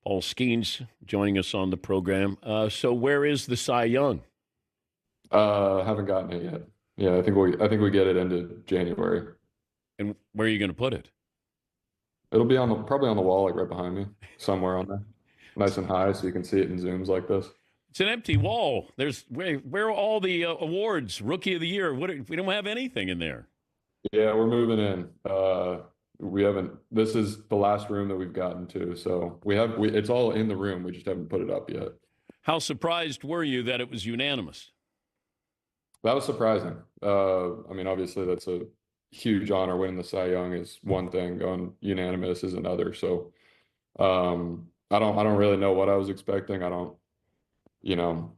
Paul Skenes joining us on the program. So where is the Cy Young? Haven't gotten it yet. Yeah, I think we get it into January. And where are you going to put it? It'll be probably on the wall, like right behind me, somewhere on there, nice and high, so you can see it in zooms like this. It's an empty wall. Where are all the awards? Rookie of the Year. We don't have anything in there. Yeah, we're moving in. We haven't. This is the last room that we've gotten to, so it's all in the room. We just haven't put it up yet. How surprised were you that it was unanimous? That was surprising. I mean, obviously that's a huge honor. Winning the Cy Young is one thing, going unanimous is another. So, I don't really know what I was expecting. I don't,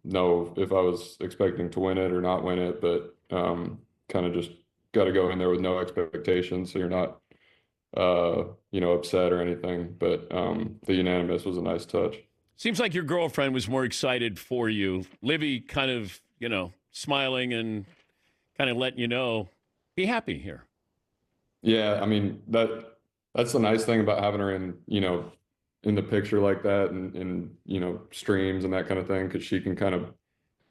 know if I was expecting to win it or not win it, but kind of just got to go in there with no expectations, so you're not, upset or anything. But the unanimous was a nice touch. Seems like your girlfriend was more excited for you. Livy kind of, smiling and kind of letting you know, be happy here. Yeah, I mean that's the nice thing about having her in the picture like that and in streams and that kind of thing, because she can kind of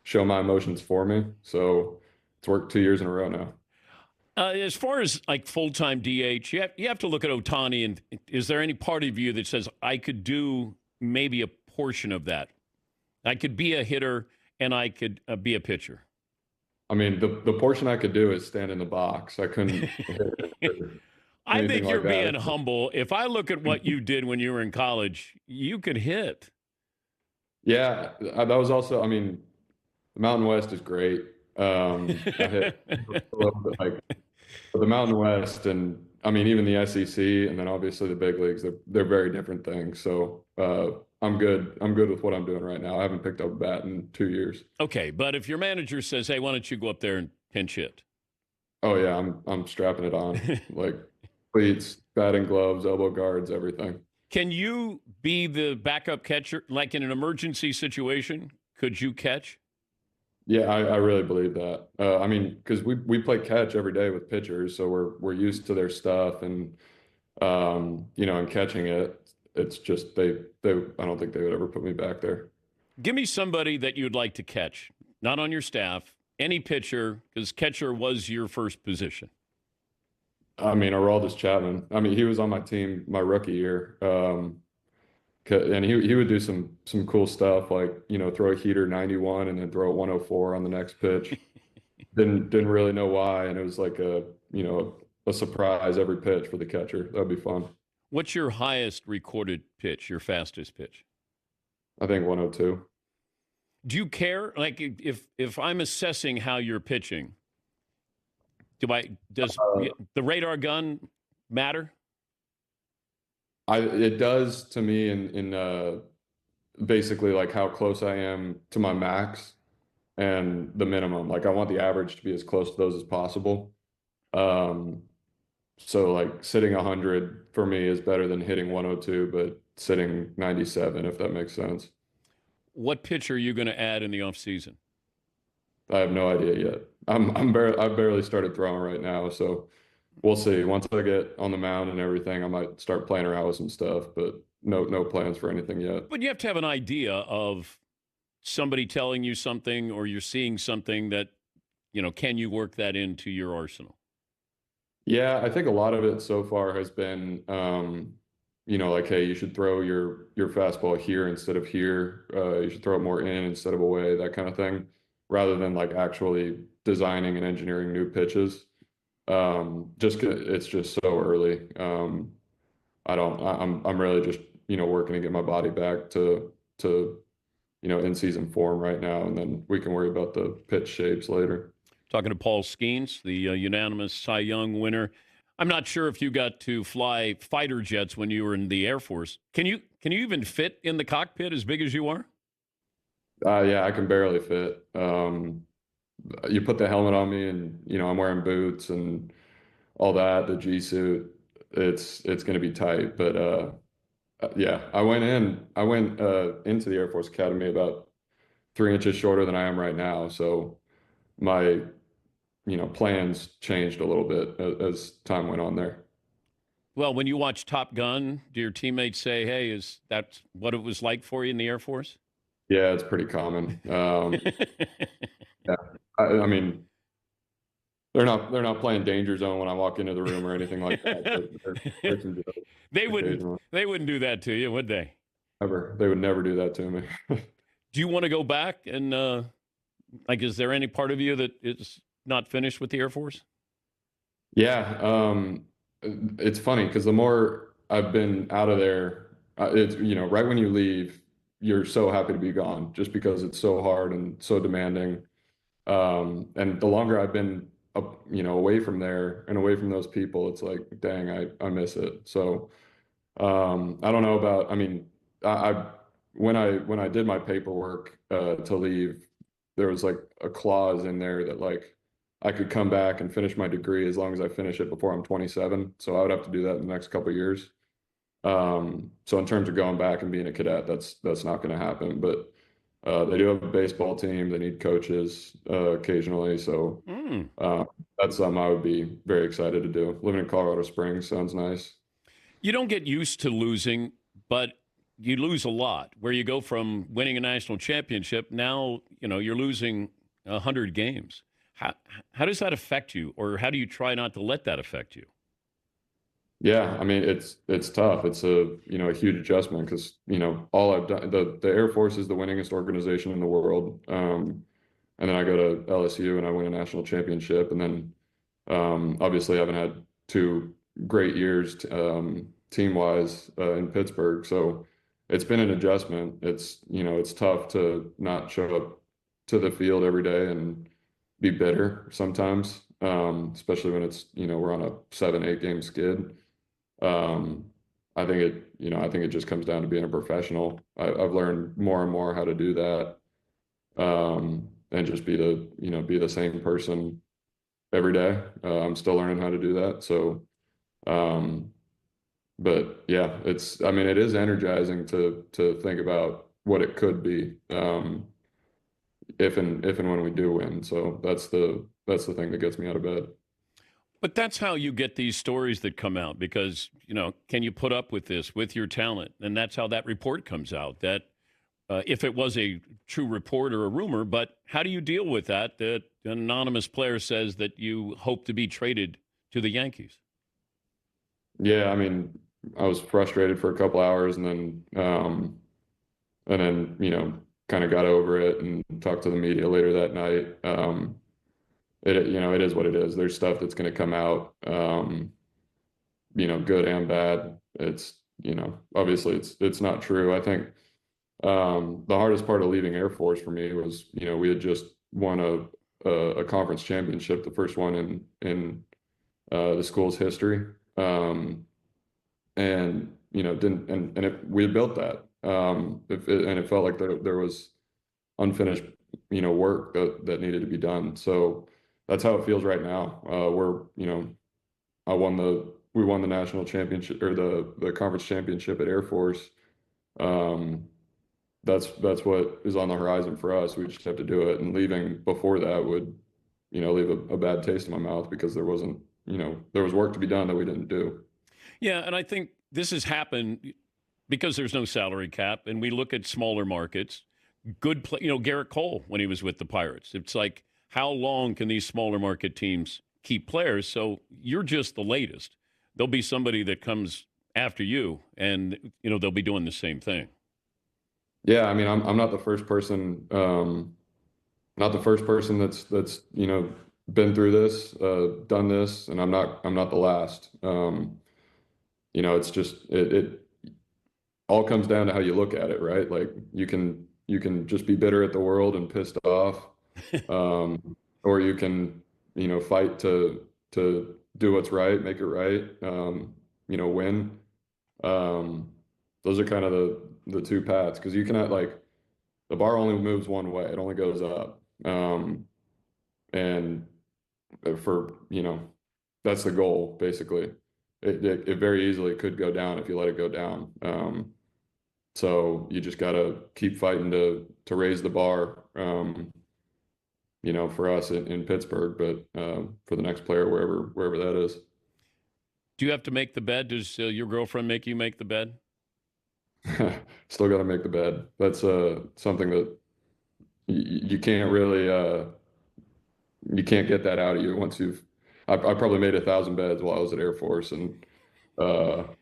show my emotions for me. So it's worked 2 years in a row now. As far as like full-time DH, you have to look at Ohtani, and is there any part of you that says, I could do maybe a portion of that? I could be a hitter and I could be a pitcher. I mean, the portion I could do is stand in the box. I couldn't I think you're like being that. humble. If I look at what you did when you were in college, you could hit. Yeah, that was also, I mean, the Mountain West is great. I hit a little bit like the Mountain West, and I mean even the SEC, and then obviously the big leagues. They're very different things. So I'm good. I'm good with what I'm doing right now. I haven't picked up a bat in 2 years. Okay, but if your manager says, "Hey, why don't you go up there and pinch hit?" Oh yeah, I'm strapping it on, like cleats, batting gloves, elbow guards, everything. Can you be the backup catcher, like in an emergency situation? Could you catch? Yeah, I really believe that. I mean, because we play catch every day with pitchers, so we're used to their stuff, and and catching it. It's just they I don't think they would ever put me back there. Give me somebody that you'd like to catch, not on your staff, any pitcher, because catcher was your first position. I mean, Aroldis Chapman. I mean, he was on my team my rookie year, and he would do some cool stuff, like throw a heater 91 and then throw a 104 on the next pitch. Didn't really know why, and it was like a surprise every pitch for the catcher. That'd be fun. What's your highest recorded pitch, your fastest pitch? I think 102. Do you care? Like if I'm assessing how you're pitching, does the radar gun matter? It does to me in basically like how close I am to my max and the minimum. Like I want the average to be as close to those as possible. Um, so like sitting 100 for me is better than hitting 102, but sitting 97, if that makes sense. What pitch are you going to add in the offseason? I have no idea yet. I've barely started throwing right now, so we'll see. Once I get on the mound and everything, I might start playing around with some stuff, but no plans for anything yet. But you have to have an idea of somebody telling you something, or you're seeing something that, can you work that into your arsenal? Yeah, I think a lot of it so far has been, like, hey, you should throw your fastball here instead of here. You should throw it more in instead of away, that kind of thing, rather than like actually designing and engineering new pitches. It's just so early. I'm really just, working to get my body back to in season form right now, and then we can worry about the pitch shapes later. Talking to Paul Skenes, the unanimous Cy Young winner. I'm not sure if you got to fly fighter jets when you were in the Air Force. Can you even fit in the cockpit as big as you are? Yeah, I can barely fit. You put the helmet on me, and I'm wearing boots and all that, the G suit. It's going to be tight, but yeah, I went into the Air Force Academy about 3 inches shorter than I am right now, so my plans changed a little bit as time went on there. Well, when you watch Top Gun, do your teammates say, "Hey, is that what it was like for you in the Air Force?" Yeah, it's pretty common. Yeah, I mean, they're not playing Danger Zone when I walk into the room or anything like that. But there's some jokes they wouldn't. occasionally. They wouldn't do that to you, would they? Never, they would never do that to me. Do you want to go back and like? Is there any part of you that is not finished with the Air Force? Yeah, it's funny because the more I've been out of there, it's right when you leave, you're so happy to be gone, just because it's so hard and so demanding. And the longer I've been up, away from there and away from those people, it's like, dang, I miss it. So I don't know about. I mean, I when I did my paperwork to leave, there was like a clause in there that like I could come back and finish my degree as long as I finish it before I'm 27. So I would have to do that in the next couple of years. So in terms of going back and being a cadet, that's not going to happen. But they do have a baseball team. They need coaches occasionally. So Mm. uh, that's something I would be very excited to do. Living in Colorado Springs sounds nice. You don't get used to losing, but you lose a lot. Where you go from winning a national championship, now you're losing 100 games. How does that affect you, or how do you try not to let that affect you? Yeah, I mean it's tough. It's a huge adjustment because all I've done, the Air Force is the winningest organization in the world. And then I go to LSU and I win a national championship, and then obviously I haven't had two great years team wise in Pittsburgh. So it's been an adjustment. It's tough to not show up to the field every day and be bitter sometimes, especially when we're on a 7, 8 game skid. Um, I think it just comes down to being a professional. I've learned more and more how to do that, and just be the same person every day. I'm still learning how to do that. So, um, but yeah, I mean, it is energizing to think about what it could be, if and when we do win. So that's the thing that gets me out of bed. But that's how you get these stories that come out because, can you put up with this with your talent? And that's how that report comes out. That if it was a true report or a rumor, but how do you deal with that? That an anonymous player says that you hope to be traded to the Yankees. Yeah, I mean, I was frustrated for a couple hours, and then kind of got over it and talked to the media later that night. It is what it is. There's stuff that's going to come out, good and bad. Obviously it's not true. I think the hardest part of leaving Air Force for me was, we had just won a conference championship, the first one in the school's history. And didn't and it, we had built that. And it felt like there was unfinished, work that needed to be done. So that's how it feels right now. I won we won the national championship or the conference championship at Air Force. Um, that's what is on the horizon for us. We just have to do it. And leaving before that would, leave a bad taste in my mouth because there was work to be done that we didn't do. Yeah, and I think this has happened because there's no salary cap, and we look at smaller markets. Good play, Garrett Cole when he was with the Pirates. It's like, how long can these smaller market teams keep players? So you're just the latest. There'll be somebody that comes after you, and they'll be doing the same thing. Yeah, I mean, I'm not the first person, that's been through this, done this, and I'm not the last. It's just it all comes down to how you look at it, right? Like you can just be bitter at the world and pissed off, or you can fight to do what's right, make it right, win. Um, those are kind of the two paths because you cannot like the bar only moves one way; it only goes up. And for that's the goal basically. It very easily could go down if you let it go down. So you just got to keep fighting to raise the bar, for us in Pittsburgh, but for the next player, wherever that is. Do you have to make the bed? Does your girlfriend make you make the bed? Still got to make the bed. That's something that you can't really you can't get that out of you once you've. I probably made 1,000 beds while I was at Air Force, and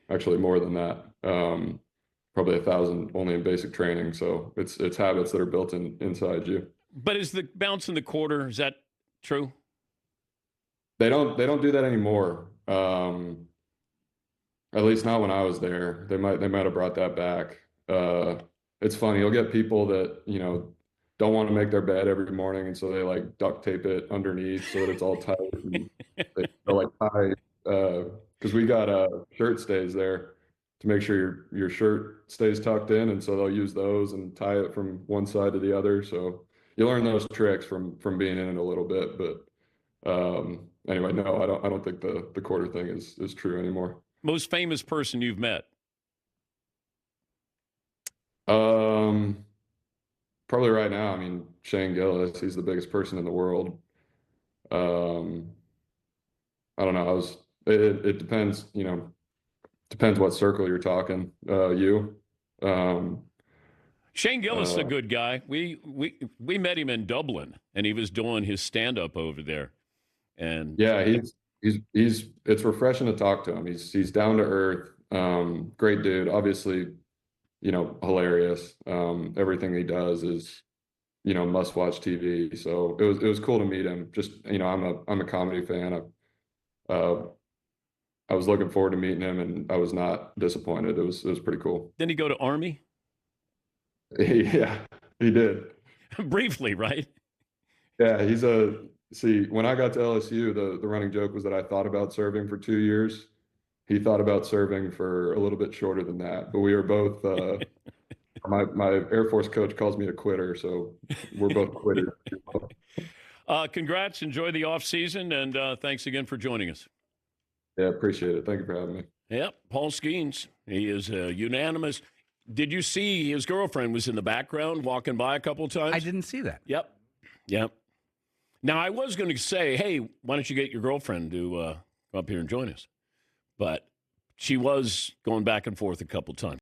actually more than that. Probably 1,000 only in basic training. So it's habits that are built inside you. But is the bounce in the quarter, is that true? They don't do that anymore. At least not when I was there. They might have brought that back. It's funny. You'll get people that, don't want to make their bed every morning, and so they like duct tape it underneath so that it's all tight. And they'll like tie, because we got shirt stays there to make sure your shirt stays tucked in, and so they'll use those and tie it from one side to the other. So you learn those tricks from being in it a little bit. But anyway, no, I don't think the quarter thing is true anymore. Most famous person you've met? Probably right now, I mean, Shane Gillis, he's the biggest person in the world. Um, I don't know. It depends, depends what circle you're talking. You. Shane Gillis is a good guy. We met him in Dublin, and he was doing his stand-up over there. And yeah, he's it's refreshing to talk to him. He's down to earth. Great dude. Obviously, hilarious. Everything he does is, must watch TV. So it was cool to meet him. Just, I'm a comedy fan. I was looking forward to meeting him, and I was not disappointed. It was pretty cool. Didn't he go to Army? Yeah, he did. Briefly, right? Yeah, see, when I got to LSU, the running joke was that I thought about serving for 2 years. He thought about serving for a little bit shorter than that, but we were both. My Air Force coach calls me a quitter, so we're both quitters. Congrats! Enjoy the off season, and thanks again for joining us. Yeah, appreciate it. Thank you for having me. Yep, Paul Skenes. He is unanimous. Did you see his girlfriend was in the background walking by a couple of times? I didn't see that. Yep. Now I was going to say, hey, why don't you get your girlfriend to come up here and join us? But she was going back and forth a couple times.